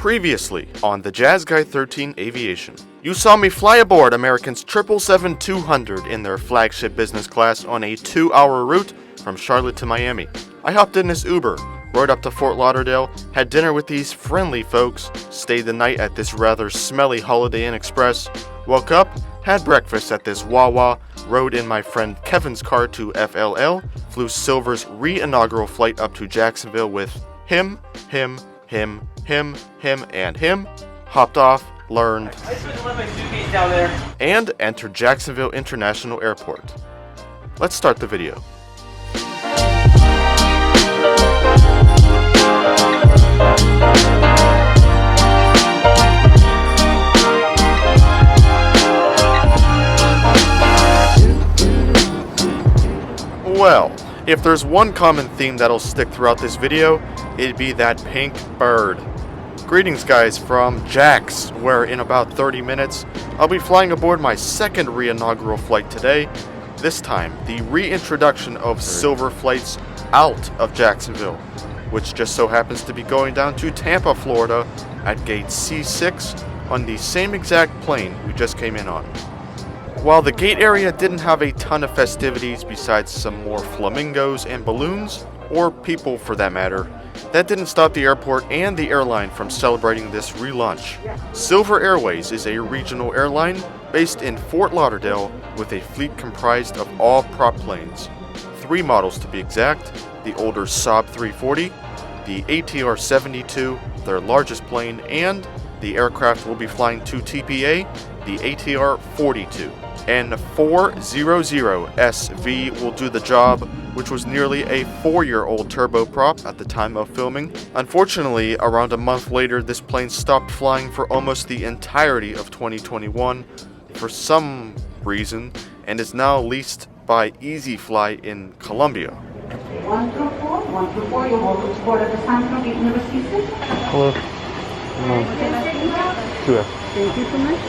Previously on the Jazz Guy 13 Aviation. You saw me fly aboard American's 777-200 in their flagship business class on a 2-hour route from Charlotte to Miami. I hopped in this Uber, rode up to Fort Lauderdale, had dinner with these friendly folks, stayed the night at this rather smelly Holiday Inn Express, woke up, had breakfast at this Wawa, rode in my friend Kevin's car to FLL, flew Silver's Re-Inaugural flight up to Jacksonville with him, and him, hopped off, learned, and entered Jacksonville International Airport. Let's start the video. Well, if there's one common theme that'll stick throughout this video, it'd be that pink bird. Greetings guys from JAX, where in about 30 minutes, I'll be flying aboard my second Re-Inaugural flight today. This time, the reintroduction of Silver flights out of Jacksonville, which just so happens to be going down to Tampa, Florida at gate C6 on the same exact plane we just came in on. While the gate area didn't have a ton of festivities besides some more flamingos and balloons, or people for that matter, that didn't stop the airport and the airline from celebrating this relaunch. Silver Airways is a regional airline based in Fort Lauderdale with a fleet comprised of all prop planes. 3 models to be exact, the older Saab 340, the ATR 72, their largest plane, and the aircraft will be flying to TPA, the ATR 42. An 400SV will do the job, which was nearly a 4-year-old turboprop at the time of filming. Unfortunately, around a month later, this plane stopped flying for almost the entirety of 2021 for some reason, and is now leased by Easyfly in Colombia. 124, you're welcome to board at this time. Can I get you the receipt? Hello. Hello. Thank you so much.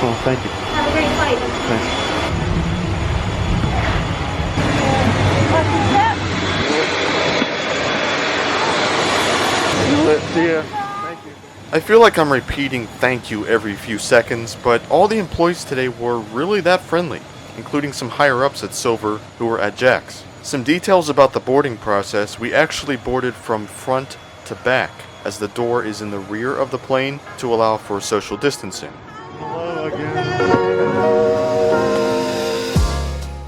Oh, thank you. Have a great flight. Thanks. See ya. Thank you. I feel like I'm repeating thank you every few seconds, but all the employees today were really that friendly, including some higher-ups at Silver who were at JAX. Some details about the boarding process: we actually boarded from front to back, as the door is in the rear of the plane to allow for social distancing. Hello again.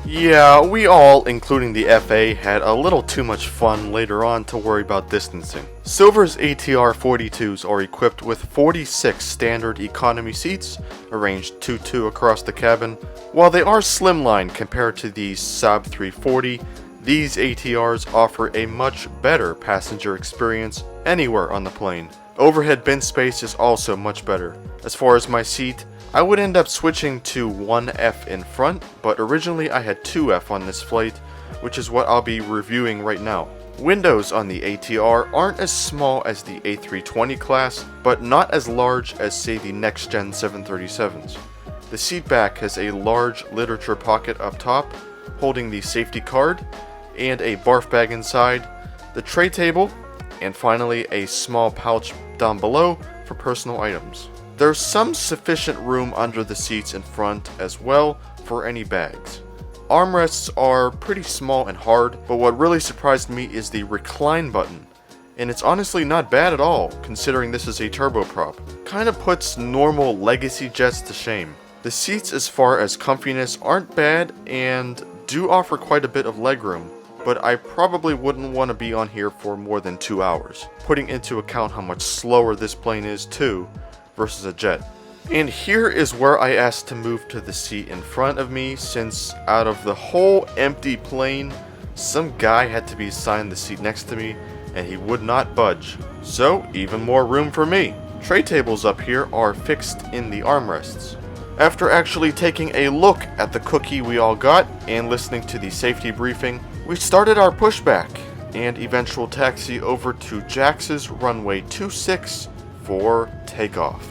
Yeah, we all, including the FA, had a little too much fun later on to worry about distancing. Silver's ATR 42s are equipped with 46 standard economy seats, arranged 2-2 across the cabin. While they are slimline compared to the Saab 340, these ATRs offer a much better passenger experience anywhere on the plane. Overhead bin space is also much better. As far as my seat, I would end up switching to 1F in front, but originally I had 2F on this flight, which is what I'll be reviewing right now. Windows on the ATR aren't as small as the A320 class, but not as large as say the next-gen 737s. The seat back has a large literature pocket up top, holding the safety card, and a barf bag inside, the tray table, and finally a small pouch down below for personal items. There's some sufficient room under the seats in front as well for any bags. Armrests are pretty small and hard, but what really surprised me is the recline button, and it's honestly not bad at all considering this is a turboprop. Kinda puts normal legacy jets to shame. The seats as far as comfiness aren't bad and do offer quite a bit of legroom, but I probably wouldn't want to be on here for more than 2 hours, putting into account how much slower this plane is too, versus a jet. And here is where I asked to move to the seat in front of me, since out of the whole empty plane, some guy had to be assigned the seat next to me, and he would not budge. So, even more room for me. Tray tables up here are fixed in the armrests. After actually taking a look at the cookie we all got, and listening to the safety briefing, we started our pushback, and eventual taxi over to JAX's runway 26 for takeoff.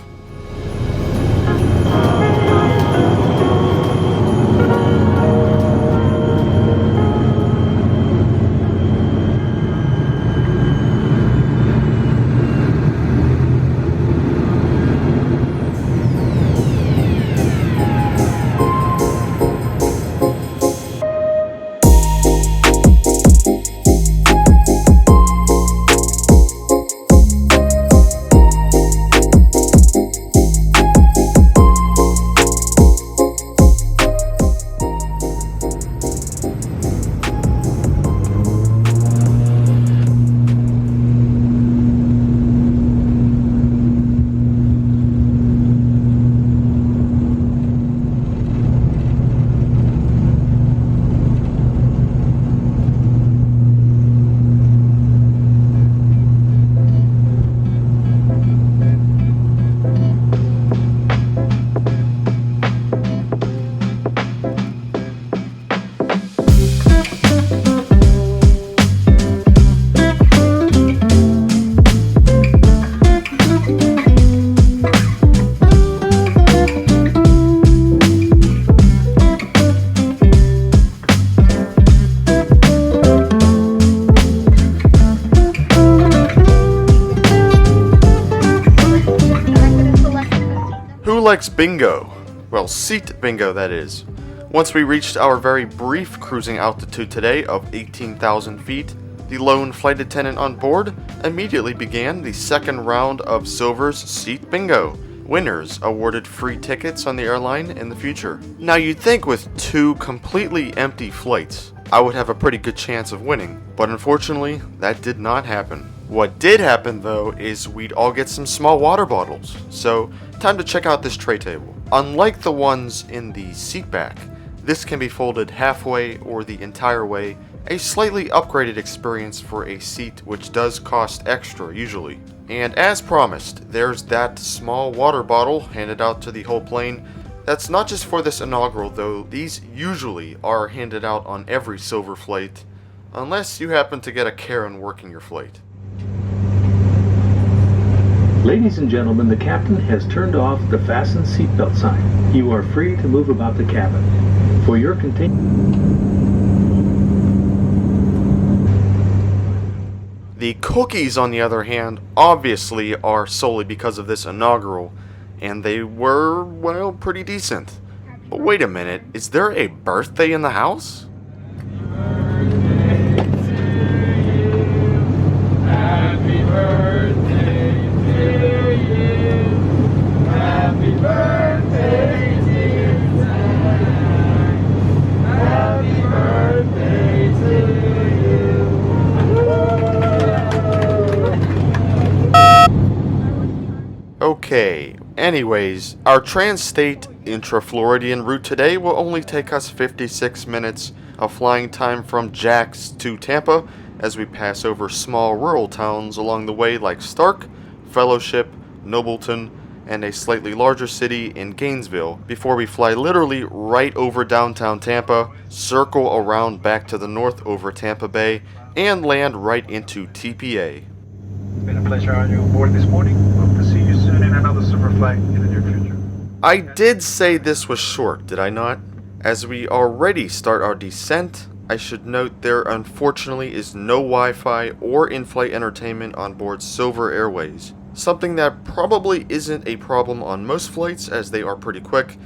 likes bingo? Well, seat bingo, that is. Once we reached our very brief cruising altitude today of 18,000 feet, the lone flight attendant on board immediately began the second round of Silver's seat bingo. Winners awarded free tickets on the airline in the future. Now you'd think with two completely empty flights, I would have a pretty good chance of winning, but unfortunately, that did not happen. What did happen though is we'd all get some small water bottles, so time to check out this tray table. Unlike the ones in the seat back, this can be folded halfway or the entire way, a slightly upgraded experience for a seat which does cost extra usually. And as promised, there's that small water bottle handed out to the whole plane. That's not just for this inaugural though, these usually are handed out on every Silver flight, unless you happen to get a Karen working your flight. Ladies and gentlemen, the captain has turned off the fasten seatbelt sign. You are free to move about the cabin. For your The cookies, on the other hand, obviously are solely because of this inaugural, and they were, well, pretty decent. But wait a minute, is there a birthday in the house? Happy birthday to you. Happy birthday, dear Sam. Happy birthday to you. Okay, anyways, our trans-state intra-Floridian route today will only take us 56 minutes of flying time from JAX to Tampa as we pass over small rural towns along the way like Stark, Fellowship, Nobleton, and a slightly larger city in Gainesville before we fly literally right over downtown Tampa, circle around back to the north over Tampa Bay, and land right into TPA. It's been a pleasure having you on board this morning. Hope to see you soon in another Silver flight in the near future. I did say this was short, did I not? As we already start our descent, I should note there unfortunately is no Wi-Fi or in-flight entertainment on board Silver Airways. Something that probably isn't a problem on most flights as they are pretty quick,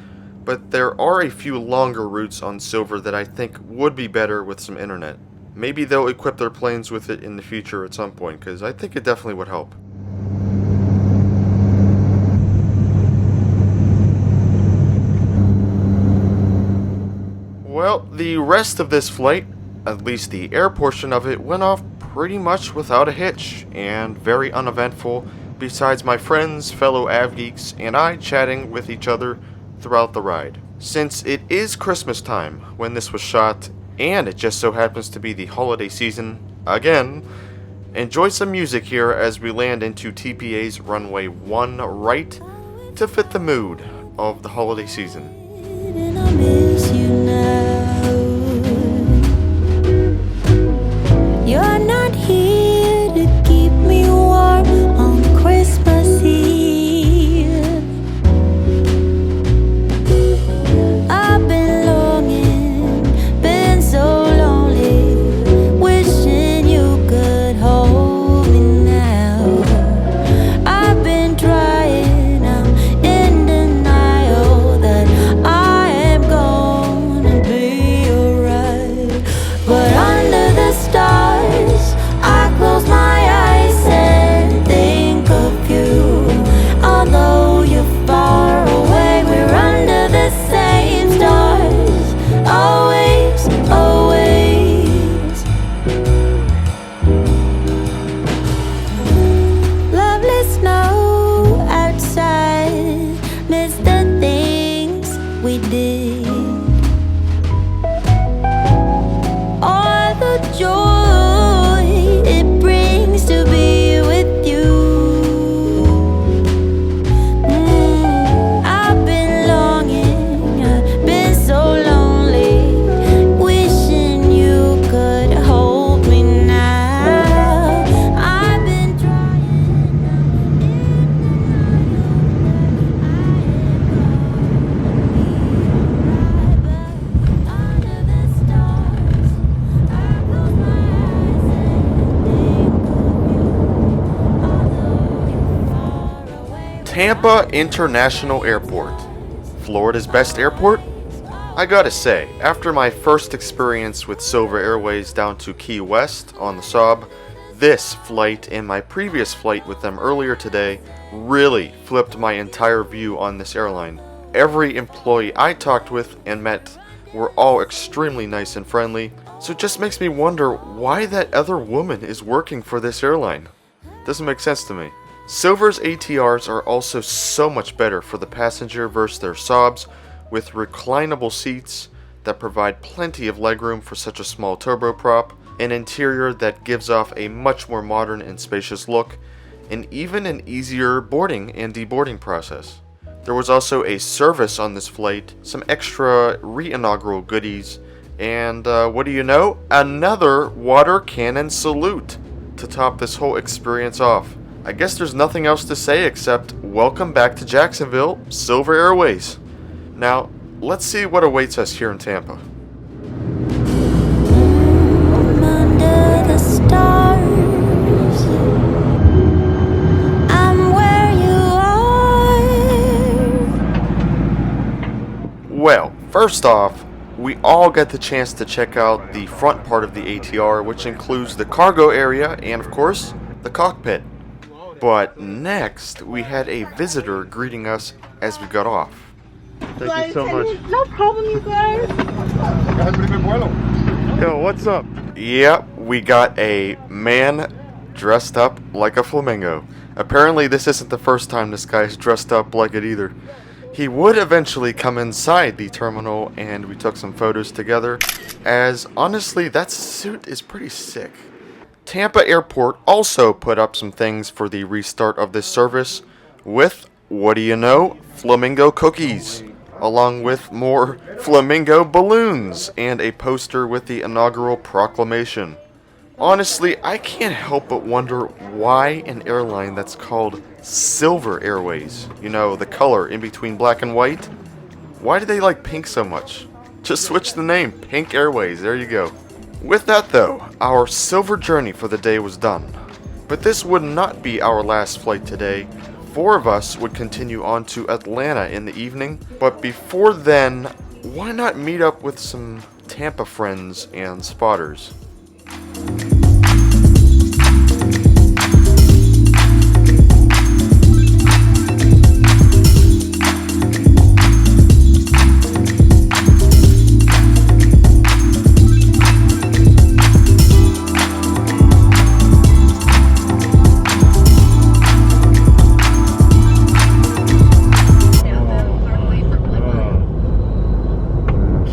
but there are a few longer routes on Silver that I think would be better with some internet. Maybe they'll equip their planes with it in the future at some point, because I think it definitely would help. Well, the rest of this flight, at least the air portion of it, went off pretty much without a hitch, and very uneventful, besides my friends, fellow AvGeeks, and I chatting with each other throughout the ride. Since it is Christmas time when this was shot, and it just so happens to be the holiday season, again, enjoy some music here as we land into TPA's runway 1 right to fit the mood of the holiday season. And I miss you now. You're not here to keep me warm on Christmas Eve. I've been longing, been so lonely, wishing you could hold me now. I've been trying, I'm in denial that I am gonna be alright. But under the stars, Tampa International Airport. Florida's best airport? I gotta say, after my first experience with Silver Airways down to Key West on the Saab, this flight and my previous flight with them earlier today really flipped my entire view on this airline. Every employee I talked with and met were all extremely nice and friendly, so it just makes me wonder why that other woman is working for this airline. Doesn't make sense to me. Silver's ATRs are also so much better for the passenger versus their Saabs, with reclinable seats that provide plenty of legroom for such a small turboprop, an interior that gives off a much more modern and spacious look, and even an easier boarding and deboarding process. There was also a service on this flight, some extra Re-Inaugural goodies, and what do you know? Another water cannon salute to top this whole experience off. I guess there's nothing else to say except welcome back to Jacksonville, Silver Airways. Now, let's see what awaits us here in Tampa. Under the stars, I'm where you are. Well, first off, we all get the chance to check out the front part of the ATR, which includes the cargo area and, of course, the cockpit. But next, we had a visitor greeting us as we got off. Thank you so much. No problem, you guys. Yo, what's up? Yep, we got a man dressed up like a flamingo. Apparently, this isn't the first time this guy's dressed up like it either. He would eventually come inside the terminal and we took some photos together, as honestly, that suit is pretty sick. Tampa Airport also put up some things for the restart of this service with, what do you know, flamingo cookies, along with more flamingo balloons and a poster with the inaugural proclamation. Honestly, I can't help but wonder why an airline that's called Silver Airways, you know, the color in between black and white, why do they like pink so much? Just switch the name, Pink Airways, there you go. With that though, our silver journey for the day was done. But this would not be our last flight today. 4 of us would continue on to Atlanta in the evening, but before then, why not meet up with some Tampa friends and spotters?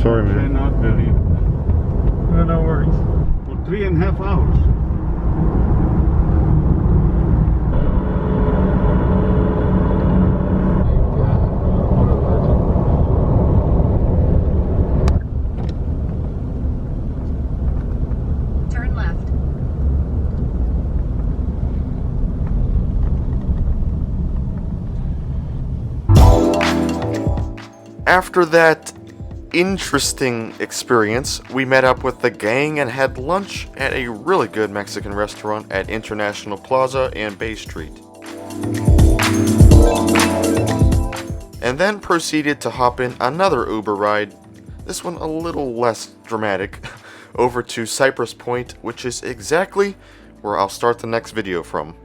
Sorry, man. Cannot believe. No worries. For 3.5 hours. Turn left. After that interesting experience, we met up with the gang and had lunch at a really good Mexican restaurant at International Plaza and Bay Street. And then proceeded to hop in another Uber ride, this one a little less dramatic, over to Cypress Point, which is exactly where I'll start the next video from.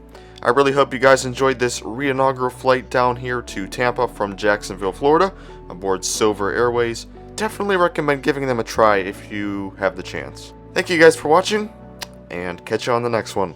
I really hope you guys enjoyed this re-inaugural flight down here to Tampa from Jacksonville, Florida, aboard Silver Airways. Definitely recommend giving them a try if you have the chance. Thank you guys for watching, and catch you on the next one.